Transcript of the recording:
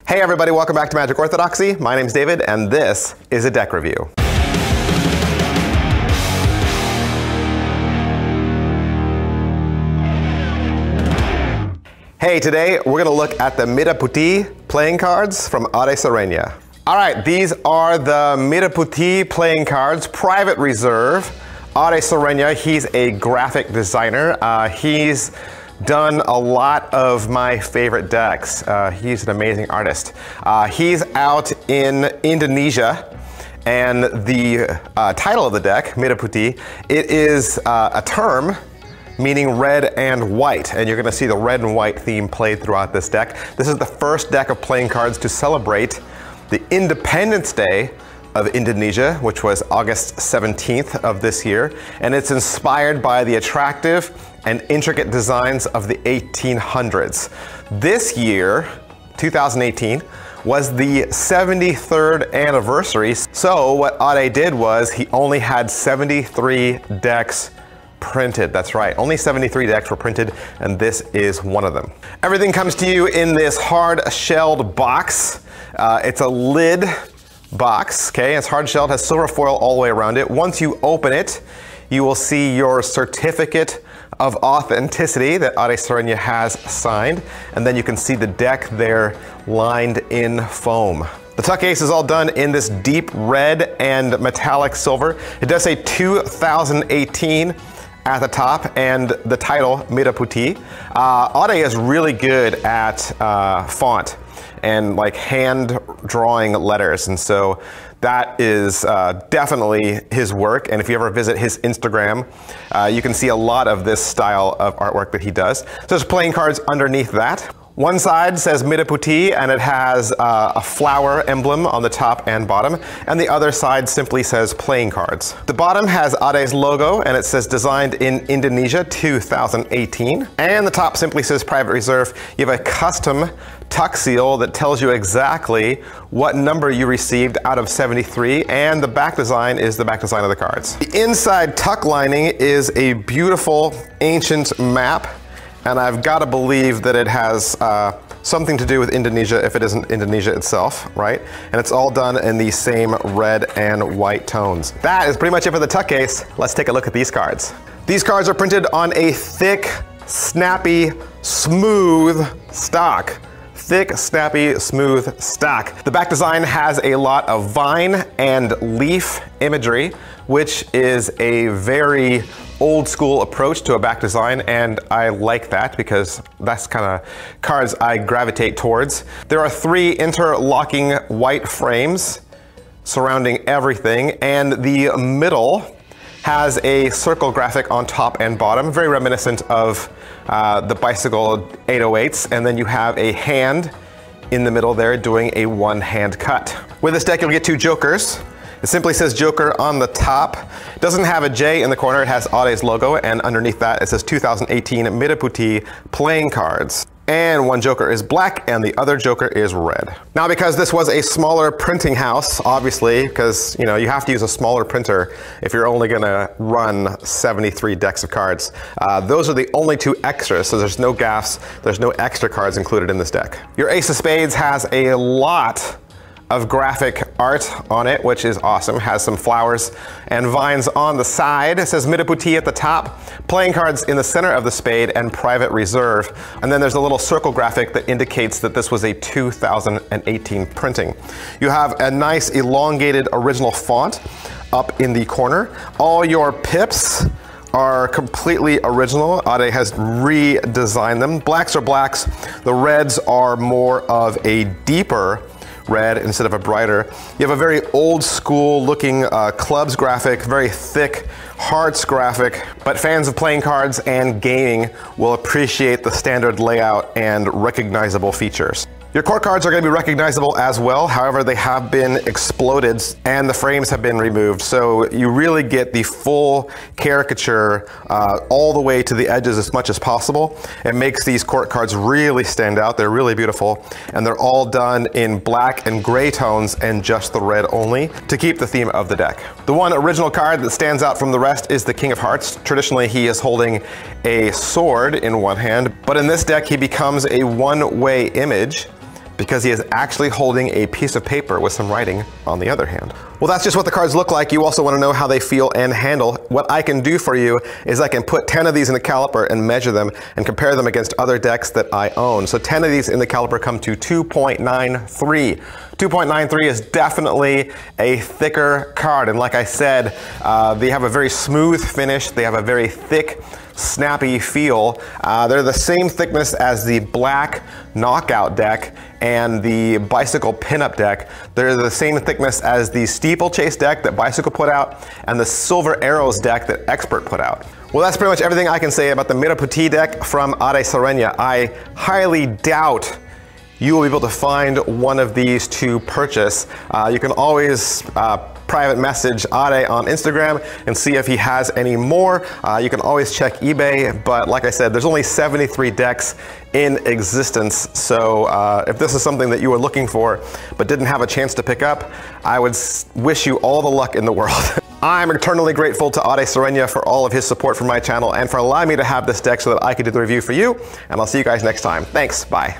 Hey everybody, welcome back to Magic Orthodoxy. My name's David, and this is a deck review. Hey, today we're gonna look at the Merah Putih playing cards from Ade Suryana. All right, these are the Merah Putih playing cards, private reserve. Ade Suryana, he's a graphic designer. He's done a lot of my favorite decks. He's an amazing artist. He's out in Indonesia, and the title of the deck, Merah Putih, it is a term meaning red and white, and you're gonna see the red and white theme played throughout this deck. This is the first deck of playing cards to celebrate the Independence Day of Indonesia, which was August 17th of this year, and it's inspired by the attractive and intricate designs of the 1800s. This year, 2018, was the 73rd anniversary. So what Ade did was he only had 73 decks printed. That's right, only 73 decks were printed, and this is one of them. Everything comes to you in this hard-shelled box. It's a lid box, okay? It's hard-shelled, has silver foil all the way around it. Once you open it, you will see your certificate of authenticity that Ade Suryana has signed, and then you can see the deck there lined in foam. The tuck case is all done in this deep red and metallic silver. It does say 2018 at the top, and the title, Merah Putih. Ade is really good at font and like hand drawing letters, and so that is definitely his work. And if you ever visit his Instagram, you can see a lot of this style of artwork that he does. So there's playing cards underneath that. One side says Merah Putih, and it has a flower emblem on the top and bottom, and the other side simply says playing cards. The bottom has Ade's logo, and it says designed in Indonesia 2018, and the top simply says private reserve. You have a custom tuck seal that tells you exactly what number you received out of 73, and the back design is the back design of the cards. The inside tuck lining is a beautiful ancient map, and I've got to believe that it has something to do with Indonesia if it isn't Indonesia itself, right? And it's all done in the same red and white tones. That is pretty much it for the tuck case. Let's take a look at these cards. These cards are printed on a thick, snappy, smooth stock. Thick, snappy, smooth stock. The back design has a lot of vine and leaf imagery, which is a very old school approach to a back design, and I like that because that's kind of cards I gravitate towards. There are 3 interlocking white frames surrounding everything, and the middle has a circle graphic on top and bottom, very reminiscent of the bicycle 808s, and then you have a hand in the middle there doing a one-hand cut. With this deck, you'll get 2 jokers. It simply says Joker on the top. It doesn't have a J in the corner. It has Ade's logo, and underneath that it says 2018 Merah Putih playing cards. And one Joker is black and the other Joker is red. Now, because this was a smaller printing house, obviously, because you have to use a smaller printer if you're only gonna run 73 decks of cards. Those are the only 2 extras, so there's no gaffs, there's no extra cards included in this deck. Your Ace of Spades has a lot of graphic art on it, which is awesome. Has some flowers and vines on the side. It says Merah Putih at the top, playing cards in the center of the spade, and private reserve. And then there's a little circle graphic that indicates that this was a 2018 printing. You have a nice elongated original font up in the corner. All your pips are completely original. Ade has redesigned them. Blacks are blacks. The reds are more of a deeper red instead of a brighter. You have a very old school looking clubs graphic, very thick hearts graphic, but fans of playing cards and gaming will appreciate the standard layout and recognizable features. Your court cards are going to be recognizable as well. However, they have been exploded and the frames have been removed. So you really get the full caricature all the way to the edges as much as possible. It makes these court cards really stand out. They're really beautiful, and they're all done in black and gray tones and just the red only to keep the theme of the deck. The one original card that stands out from the rest is the King of Hearts. Traditionally, he is holding a sword in one hand, but in this deck, he becomes a one-way image because he is actually holding a piece of paper with some writing on the other hand. Well, that's just what the cards look like. You also want to know how they feel and handle. What I can do for you is I can put 10 of these in the caliper and measure them and compare them against other decks that I own. So 10 of these in the caliper come to 2.93. 2.93 is definitely a thicker card, and like I said, they have a very smooth finish. They have a very thick, snappy feel. They're the same thickness as the Black Knockout deck and the Bicycle Pinup deck. They're the same thickness as the Steeplechase deck that Bicycle put out and the Silver Arrows deck that Expert put out. Well, that's pretty much everything I can say about the Merah Putih deck from Ade Suryana. I highly doubt you will be able to find one of these to purchase. You can always private message Ade on Instagram and see if he has any more. You can always check eBay, but like I said, there's only 73 decks in existence. So if this is something that you were looking for but didn't have a chance to pick up, I would wish you all the luck in the world. I'm eternally grateful to Ade Suryana for all of his support for my channel and for allowing me to have this deck so that I could do the review for you. And I'll see you guys next time. Thanks, bye.